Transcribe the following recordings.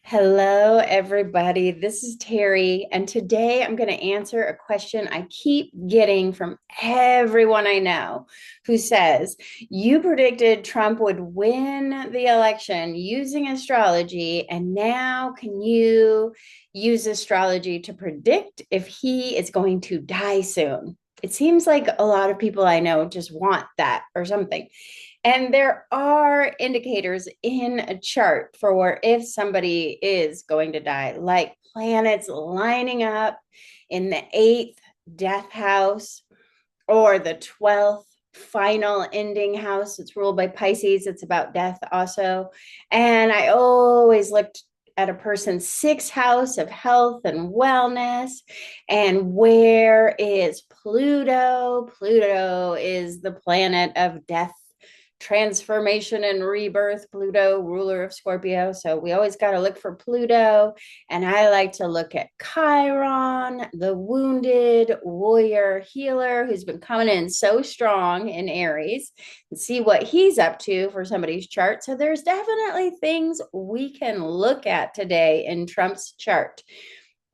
Hello, everybody. This is Terry, and today I'm going to answer a question I keep getting from everyone I know who says, you predicted Trump would win the election using astrology, and now can you use astrology to predict if he is going to die soon? It seems like a lot of people I know just want that or something. And there are indicators in a chart for if somebody is going to die, like planets lining up in the eighth death house or the 12th final ending house. It's ruled by Pisces. It's about death also. And I always looked at a person's sixth house of health and wellness. And where is Pluto? Pluto is the planet of death, transformation, and rebirth. Pluto, ruler of Scorpio. So we always got to look for Pluto. And I like to look at Chiron, the wounded warrior healer who's been coming in so strong in Aries, and see what he's up to for somebody's chart. So there's definitely things we can look at today in Trump's chart.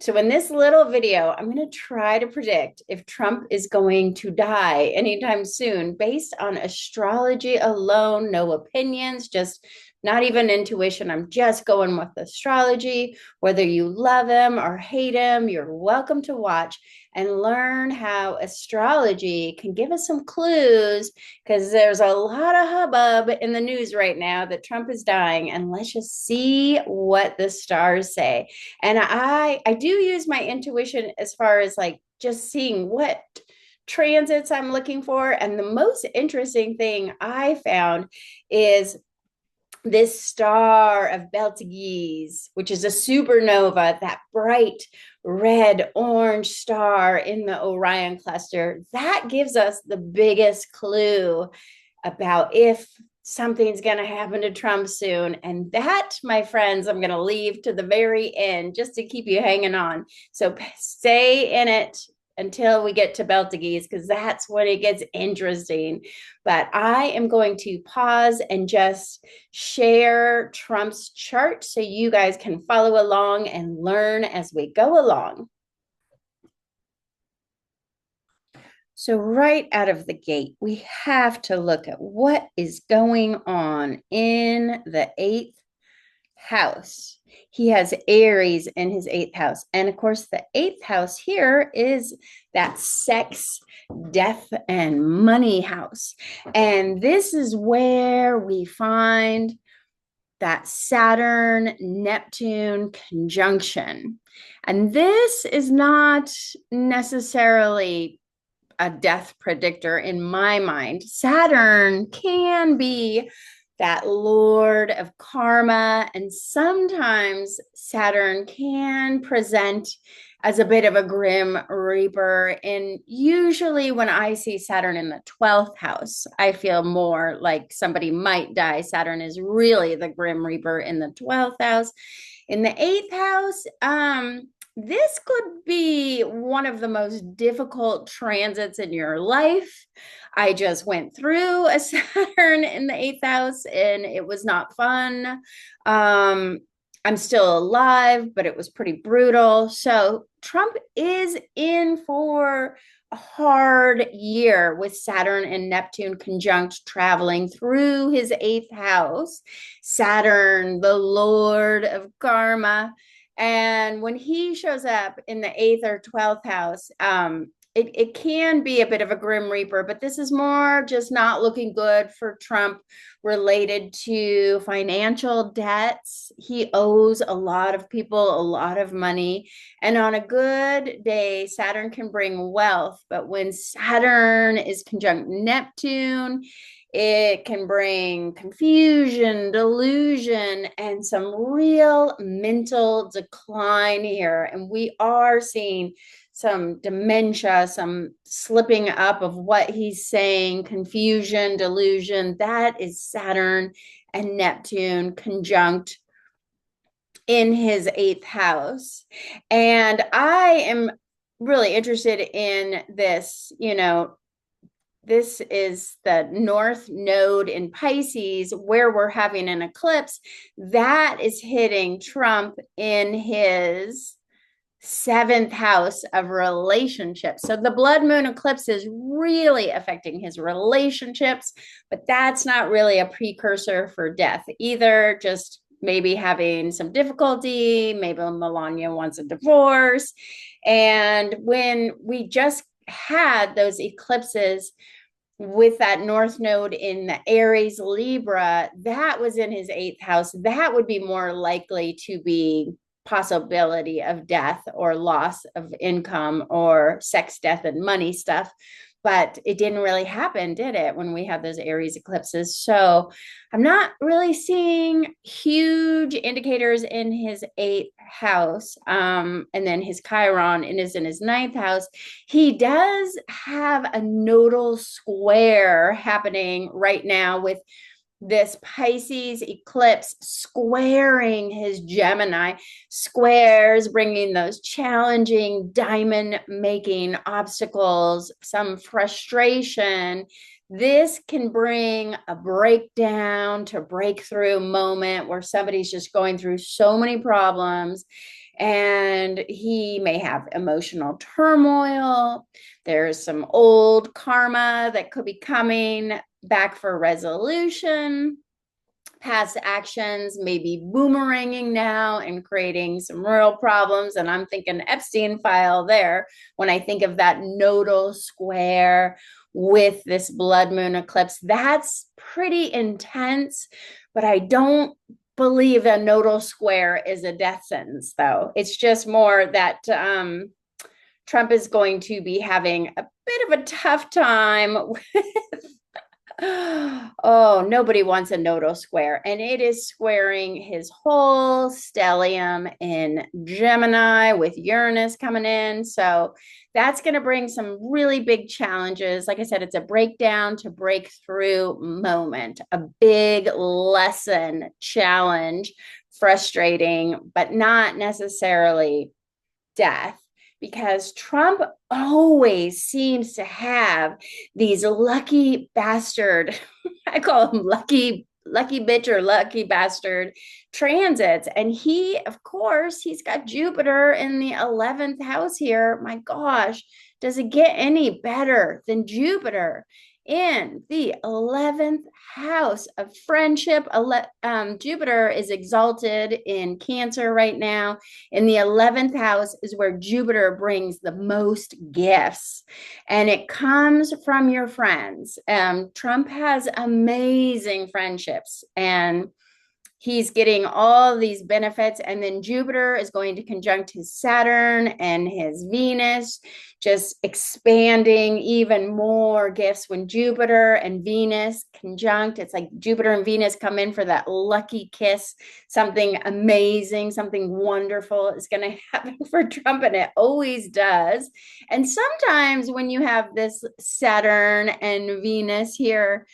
So in this little video, I'm going to try to predict if Trump is going to die anytime soon based on astrology alone, no opinions, just not even intuition. I'm just going with astrology. Whether you love him or hate him, you're welcome to watch and learn how astrology can give us some clues, because there's a lot of hubbub in the news right now that Trump is dying. And let's just see what the stars say. And I do use my intuition as far as like just seeing what transits I'm looking for. And the most interesting thing I found is this star of Betelgeuse, which is a supernova, that bright red orange star in the Orion cluster. That gives us the biggest clue about if something's going to happen to Trump soon. And that, my friends, I'm going to leave to the very end just to keep you hanging on. So stay in it until we get to Betelgeuse, because that's when it gets interesting. But I am going to pause and just share Trump's chart so you guys can follow along and learn as we go along. So right out of the gate, we have to look at what is going on in the eighth house. He has Aries in his eighth house. And of course, the eighth house here is that sex, death, and money house. And this is where we find that Saturn Neptune conjunction. And this is not necessarily a death predictor in my mind. Saturn can be that lord of karma, and sometimes Saturn can present as a bit of a grim reaper. And usually when I see Saturn in the 12th house, I feel more like somebody might die. Saturn is really the grim reaper in the 12th house. In the eighth house, this could be one of the most difficult transits in your life. I just went through a Saturn in the eighth house and it was not fun. I'm still alive, but it was pretty brutal. So Trump is in for a hard year with Saturn and Neptune conjunct traveling through his eighth house. Saturn, the lord of karma. And when he shows up in the eighth or 12th house, it can be a bit of a grim reaper, but this is more just not looking good for Trump related to financial debts. He owes a lot of people a lot of money. And on a good day, Saturn can bring wealth. But when Saturn is conjunct Neptune, it can bring confusion, delusion, and some real mental decline here. And we are seeing some dementia, some slipping up of what he's saying, confusion, delusion. That is Saturn and Neptune conjunct in his eighth house. And I am really interested in this, this is the North Node in Pisces, where we're having an eclipse. That is hitting Trump in his seventh house of relationships. So the blood moon eclipse is really affecting his relationships, but that's not really a precursor for death either. Just maybe having some difficulty. Maybe Melania wants a divorce. And when we just had those eclipses with that North Node in the Aries Libra, that was in his eighth house. That would be more likely to be possibility of death or loss of income or sex, death, and money stuff. But it didn't really happen, did it, when we had those Aries eclipses? So I'm not really seeing huge indicators in his eighth house. And then his Chiron is in his ninth house. He does have a nodal square happening right now with this Pisces eclipse squaring his Gemini. Squares bringing those challenging diamond making obstacles, some frustration. This can bring a breakdown to breakthrough moment where somebody's just going through so many problems, and he may have emotional turmoil. There's some old karma that could be coming back for resolution. Past actions may be boomeranging now and creating some real problems. And I'm thinking Epstein file there when I think of that nodal square with this blood moon eclipse. That's pretty intense, but I don't believe a nodal square is a death sentence, though. It's just more that Trump is going to be having a bit of a tough time with oh, nobody wants a nodal square. And it is squaring his whole stellium in Gemini with Uranus coming in. So that's going to bring some really big challenges. Like I said, it's a breakdown to breakthrough moment, a big lesson, challenge, frustrating, but not necessarily death. Because Trump always seems to have these lucky bastard, I call him lucky bitch or lucky bastard transits. And he, of course, he's got Jupiter in the 11th house here. My gosh, does it get any better than Jupiter in the 11th house of friendship? Jupiter is exalted in Cancer right now. In the 11th house is where Jupiter brings the most gifts, and it comes from your friends. Trump has amazing friendships, and he's getting all these benefits. And then Jupiter is going to conjunct his Saturn and his Venus, just expanding even more gifts. When Jupiter and Venus conjunct, it's like Jupiter and Venus come in for that lucky kiss. Something amazing, something wonderful is going to happen for Trump, and it always does. And sometimes when you have this Saturn and Venus here,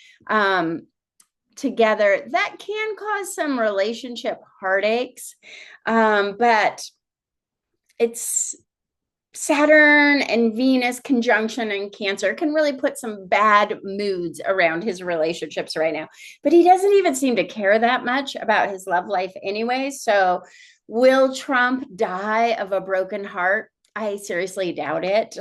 together, that can cause some relationship heartaches. But it's Saturn and Venus conjunction in Cancer can really put some bad moods around his relationships right now. But he doesn't even seem to care that much about his love life anyway. So will Trump die of a broken heart? I seriously doubt it.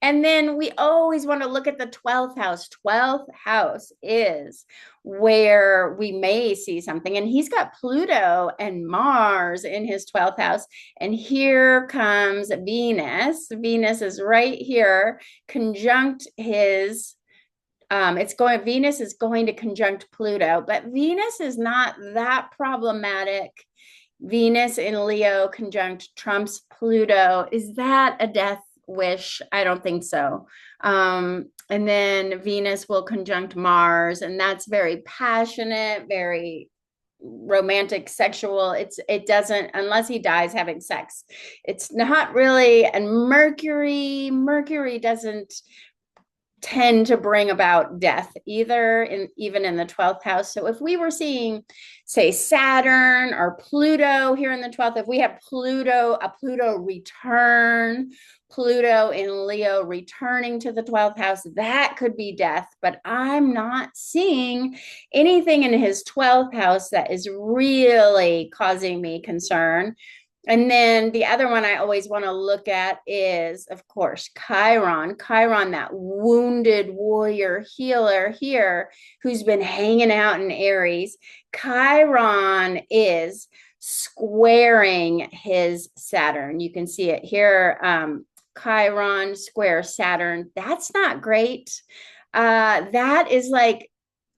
And then we always want to look at the 12th house. 12th house is where we may see something. And he's got Pluto and Mars in his 12th house. And here comes Venus. Venus is right here, conjunct his Venus is going to conjunct Pluto, but Venus is not that problematic. Venus in Leo conjunct Trump's Pluto. Is that a death wish? I don't think so. And then Venus will conjunct Mars, and that's very passionate, very romantic, sexual. It doesn't, unless he dies having sex, it's not really. And Mercury doesn't tend to bring about death either, even in the 12th house. So if we were seeing, say, Saturn or Pluto here in the 12th, if we have a Pluto return, Pluto in Leo returning to the 12th house. That could be death, but I'm not seeing anything in his 12th house that is really causing me concern. And then the other one I always want to look at is, of course, Chiron. Chiron, that wounded warrior healer here who's been hanging out in Aries. Chiron is squaring his Saturn. You can see it here. Chiron square Saturn. That's not great. That is like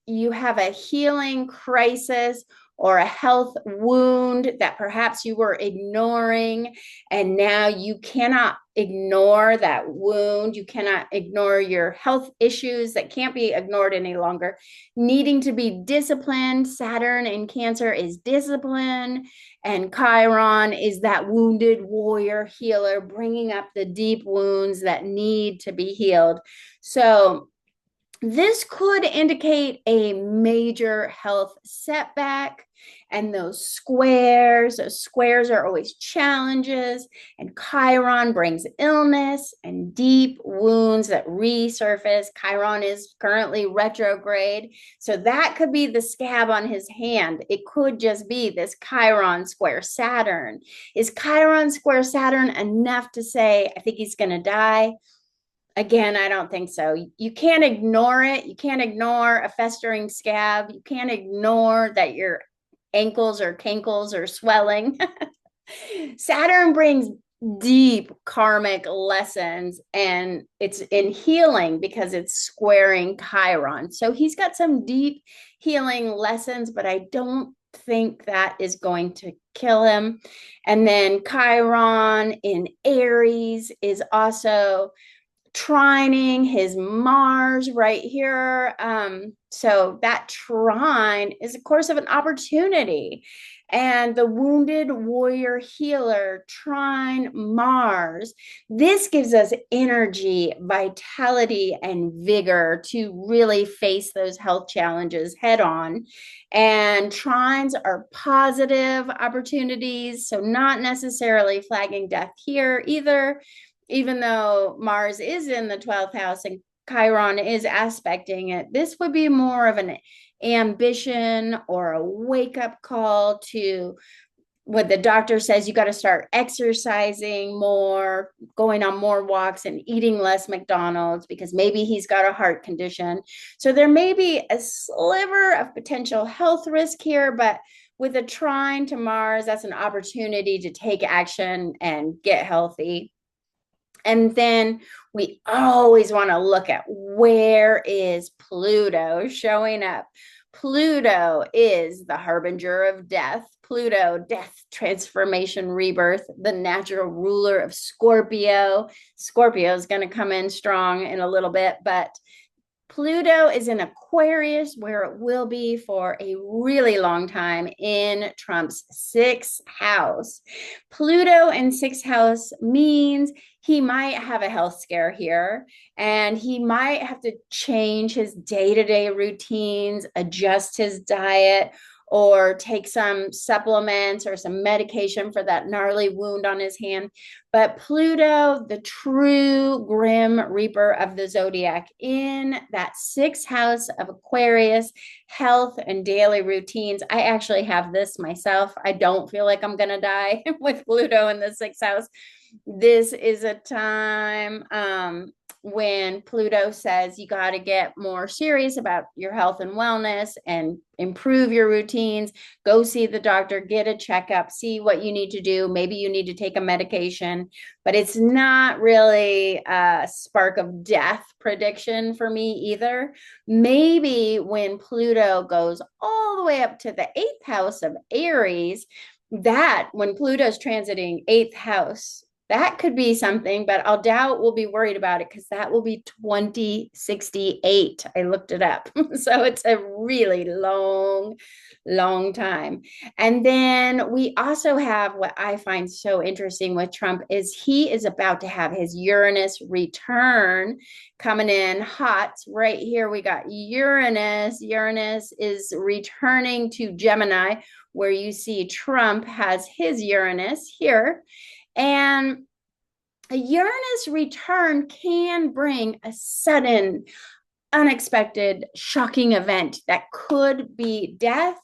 you have a healing crisis or a health wound that perhaps you were ignoring, and now you cannot ignore that wound. You cannot ignore your health issues that can't be ignored any longer. Needing to be disciplined. Saturn in Cancer is discipline, and Chiron is that wounded warrior healer, bringing up the deep wounds that need to be healed. So this could indicate a major health setback. And those squares are always challenges. And Chiron brings illness and deep wounds that resurface. Chiron is currently retrograde. So that could be the scab on his hand. It could just be this Chiron square Saturn. Is Chiron square Saturn enough to say, I think he's going to die? Again, I don't think so. You can't ignore it. You can't ignore a festering scab. You can't ignore that your ankles or cankles are swelling. Saturn brings deep karmic lessons, and it's in healing because it's squaring Chiron. So he's got some deep healing lessons, but I don't think that is going to kill him. And then Chiron in Aries is also trining his Mars right here. So that trine is a course of an opportunity. And the wounded warrior healer, trine Mars, this gives us energy, vitality, and vigor to really face those health challenges head on. And trines are positive opportunities, so not necessarily flagging death here either, even though Mars is in the 12th house and Chiron is aspecting it. This would be more of an ambition or a wake-up call to what the doctor says you got to start exercising more, going on more walks, and eating less McDonald's because maybe he's got a heart condition. So there may be a sliver of potential health risk here, but with a trine to Mars, that's an opportunity to take action and get healthy. And then we always want to look at where is Pluto showing up. Pluto is the harbinger of death. Pluto, death, transformation, rebirth, the natural ruler of Scorpio. Scorpio is going to come in strong in a little bit, but Pluto is in Aquarius, where it will be for a really long time in Trump's sixth house. Pluto in sixth house means he might have a health scare here, and he might have to change his day-to-day routines, adjust his diet, or take some supplements or some medication for that gnarly wound on his hand. But Pluto, the true grim reaper of the zodiac, in that sixth house of Aquarius, health and daily routines. I actually have this myself. I don't feel like I'm going to die with Pluto in the sixth house. This is a time when Pluto says you got to get more serious about your health and wellness and improve your routines. Go see the doctor, get a checkup, see what you need to do. Maybe you need to take a medication, but it's not really a spark of death prediction for me either. Maybe when Pluto goes all the way up to the eighth house of Aries, that when Pluto's transiting eighth house, that could be something, but I'll doubt we'll be worried about it because that will be 2068. I looked it up. So it's a really long time. And then we also have what I find so interesting with Trump is he is about to have his Uranus return coming in hot. Right here, we got Uranus. Uranus is returning to Gemini, where you see Trump has his Uranus here. And A Uranus return can bring a sudden, unexpected, shocking event that could be death.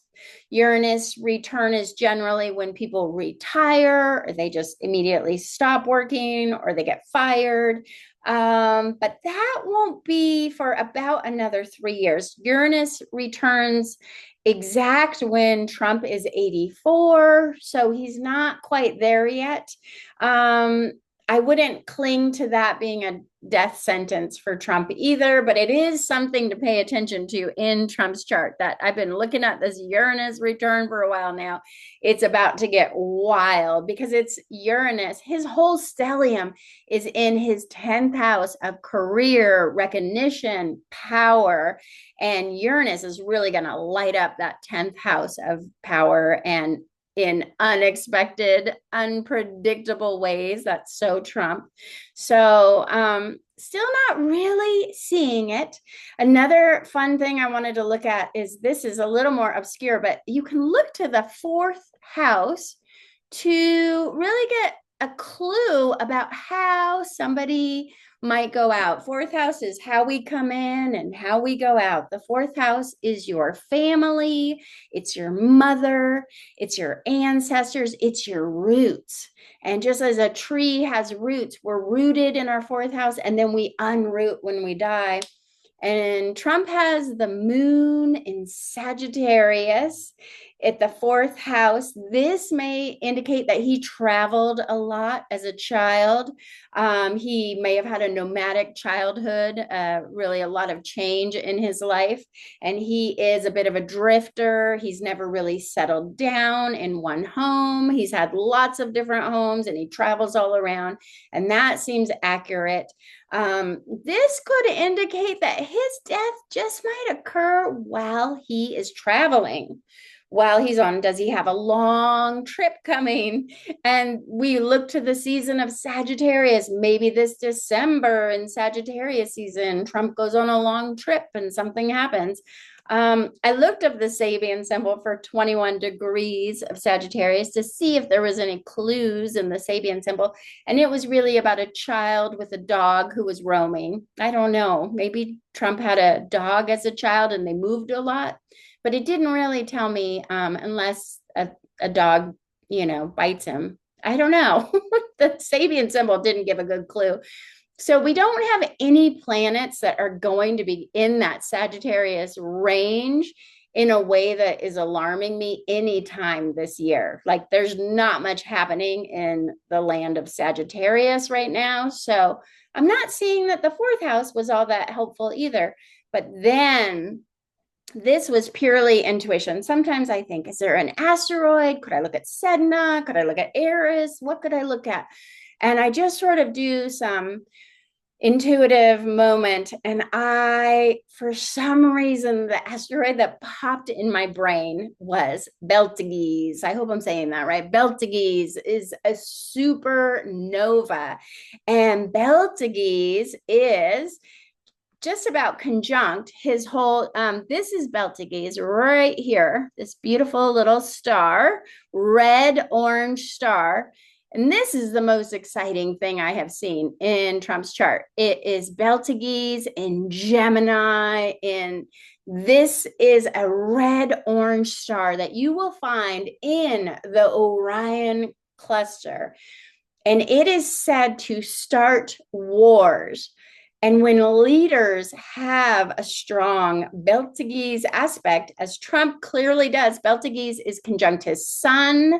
Uranus return is generally when people retire, or they just immediately stop working, or they get fired. But that won't be for about another 3 years. Uranus returns exact when Trump is 84, so he's not quite there yet. Um, I wouldn't cling to that being a death sentence for Trump either, but it is something to pay attention to in Trump's chart. That I've been looking at this Uranus return for a while now. It's about to get wild because it's Uranus. His whole stellium is in his 10th house of career, recognition, power. And Uranus is really going to light up that 10th house of power and in unexpected, unpredictable ways. That's so Trump. So, still not really seeing it. Another fun thing I wanted to look at is this is a little more obscure, but you can look to the fourth house to really get a clue about how somebody might go out. Fourth house is how we come in and how we go out. The fourth house is your family, it's your mother, it's your ancestors, it's your roots. And just as a tree has roots, we're rooted in our fourth house and then we unroot when we die. And Trump has the moon in Sagittarius at the fourth house. This may indicate that he traveled a lot as a child. He may have had a nomadic childhood, really a lot of change in his life. And he is a bit of a drifter. He's never really settled down in one home. He's had lots of different homes and he travels all around. And that seems accurate. This could indicate that his death just might occur while he is traveling. While he's on, does he have a long trip coming? And we look to the season of Sagittarius. Maybe this December in Sagittarius season, Trump goes on a long trip and something happens. I looked up the Sabian symbol for 21 degrees of Sagittarius to see if there was any clues in the Sabian symbol. And it was really about a child with a dog who was roaming. I don't know. Maybe Trump had a dog as a child and they moved a lot, but it didn't really tell me unless a dog, bites him. I don't know. The Sabian symbol didn't give a good clue. So we don't have any planets that are going to be in that Sagittarius range in a way that is alarming me anytime this year. Like there's not much happening in the land of Sagittarius right now. So I'm not seeing that the fourth house was all that helpful either. But then this was purely intuition. Sometimes I think, is there an asteroid? Could I look at Sedna? Could I look at ARIES? What could I look at? And I just sort of do some intuitive moment. And for some reason, the asteroid that popped in my brain was Betelgeuse. I hope I'm saying that right. Betelgeuse is a supernova. And Betelgeuse is just about conjunct his whole this is Betelgeuse right here, this beautiful little star, red orange star. And this is the most exciting thing I have seen in Trump's chart. It is Betelgeuse in Gemini, and this is a red orange star that you will find in the Orion cluster. And it is said to start wars. And when leaders have a strong Betelgeuse aspect, as Trump clearly does, Betelgeuse is conjunct his sun,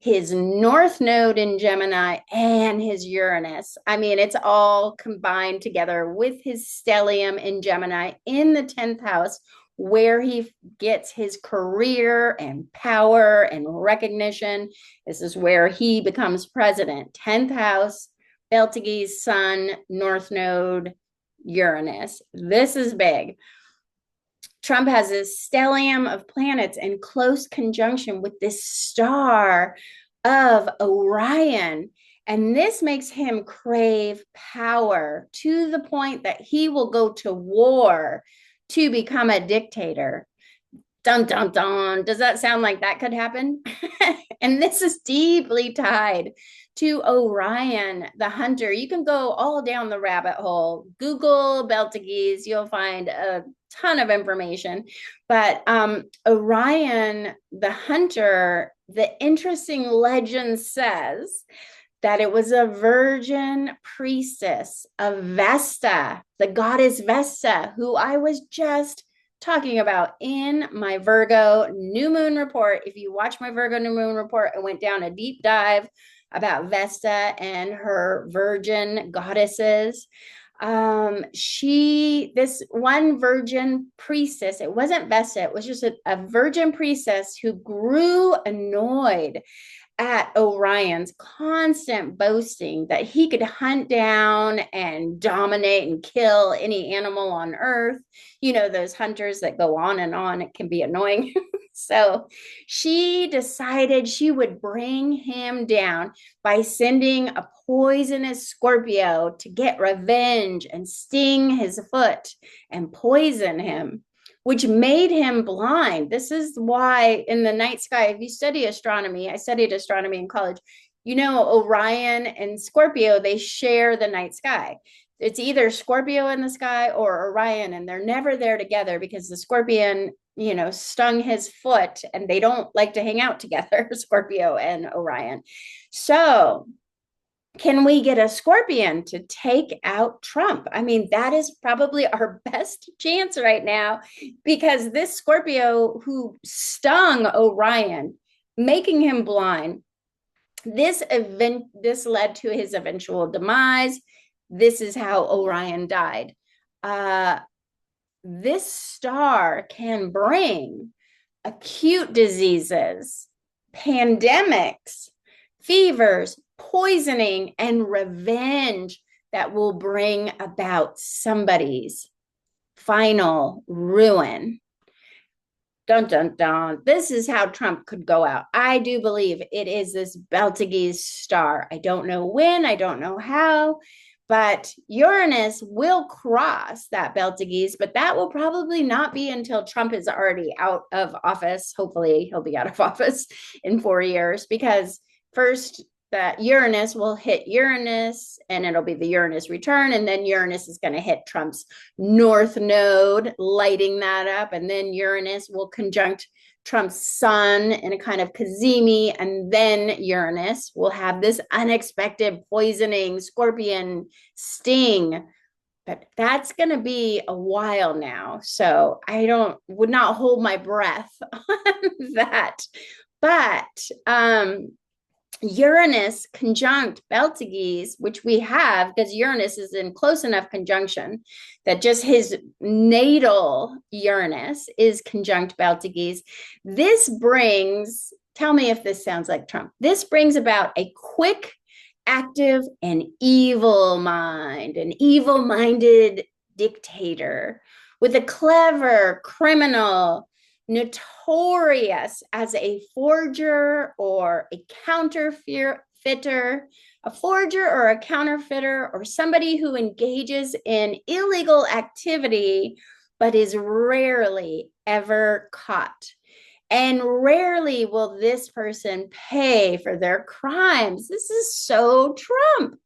his north node in Gemini, and his Uranus. I mean, it's all combined together with his stellium in Gemini in the 10th house, where he gets his career and power and recognition. This is where he becomes president. 10th house, Betelgeuse, sun, north node, Uranus. This is big. Trump has this stellium of planets in close conjunction with this star of Orion. And this makes him crave power to the point that he will go to war to become a dictator. Dun, dun, dun. Does that sound like that could happen? And this is deeply tied to Orion, the hunter. You can go all down the rabbit hole. Google Beltages, you'll find a ton of information. But Orion, the hunter, the interesting legend says that it was a virgin priestess of Vesta, the goddess Vesta, who I was just talking about in my Virgo new moon report. If you watch my Virgo new moon report, I went down a deep dive about Vesta and her virgin goddesses. This one virgin priestess, it wasn't Vesta, it was just a virgin priestess who grew annoyed at Orion's constant boasting that he could hunt down and dominate and kill any animal on Earth. You know, those hunters that go on and on, it can be annoying. So she decided she would bring him down by sending a poisonous Scorpio to get revenge and sting his foot and poison him, which made him blind. This is why in the night sky, if you study astronomy, I studied astronomy in college, you know, Orion and Scorpio, they share the night sky. It's either Scorpio in the sky or Orion, and they're never there together because the Scorpion, you know, stung his foot and they don't like to hang out together, Scorpio and Orion. So can we get a Scorpion to take out Trump? I mean, that is probably our best chance right now, because this Scorpio who stung Orion, making him blind, this led to his eventual demise. This is how Orion died. This star can bring acute diseases, pandemics, fevers, poisoning, and revenge that will bring about somebody's final ruin. Dun, dun, dun. This is how Trump could go out. I do believe it is this Beltages star. I don't know when, I don't know how, but Uranus will cross that Beltages, but that will probably not be until Trump is already out of office. Hopefully he'll be out of office in 4 years, because first that Uranus will hit Uranus and it'll be the Uranus return. And then Uranus is going to hit Trump's north node, lighting that up. And then Uranus will conjunct Trump's sun in a kind of cazimi. And then Uranus will have this unexpected poisoning Scorpion sting. But that's going to be a while now. So I would not hold my breath on that. But Uranus conjunct Beltages, which we have because Uranus is in close enough conjunction that just his natal Uranus is conjunct Beltages. This brings, tell me if this sounds like Trump, this brings about a quick, active, and evil mind, an evil-minded dictator with a clever criminal, notorious as a forger or a counterfeiter, a forger or a counterfeiter, or somebody who engages in illegal activity but is rarely ever caught. And rarely will this person pay for their crimes. This is so Trump.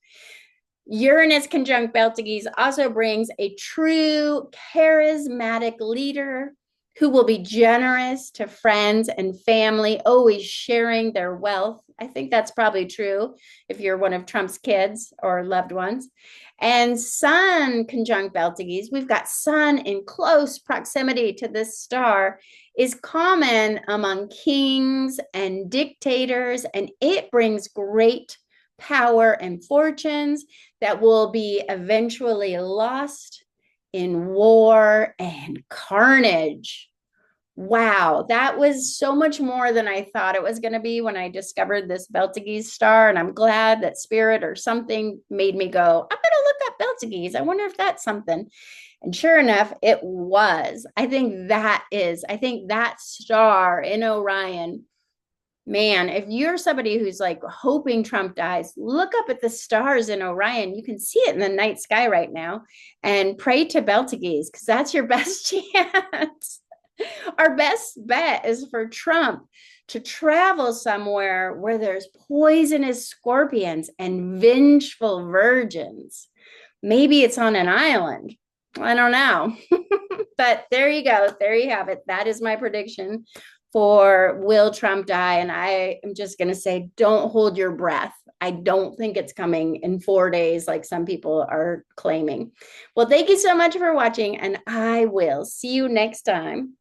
Uranus conjunct Beltages also brings a true charismatic leader who will be generous to friends and family, always sharing their wealth. I think that's probably true if you're one of Trump's kids or loved ones. And Sun conjunct Beltages, we've got Sun in close proximity to this star, is common among kings and dictators, and it brings great power and fortunes that will be eventually lost in war and carnage. Wow, that was so much more than I thought it was going to be when I discovered this Beltages star. And I'm glad that Spirit or something made me go, I'm going to look up Beltages. I wonder if that's something. And sure enough, it was. I think that star in Orion, man, if you're somebody who's like hoping Trump dies, look up at the stars in Orion. You can see it in the night sky right now, and pray to Beltages, because that's your best chance. Our best bet is for Trump to travel somewhere where there's poisonous scorpions and vengeful virgins. Maybe it's on an island. I don't know. But there you go. There you have it. That is my prediction for will Trump die? And I am just going to say, don't hold your breath. I don't think it's coming in 4 days like some people are claiming. Well, thank you so much for watching, and I will see you next time.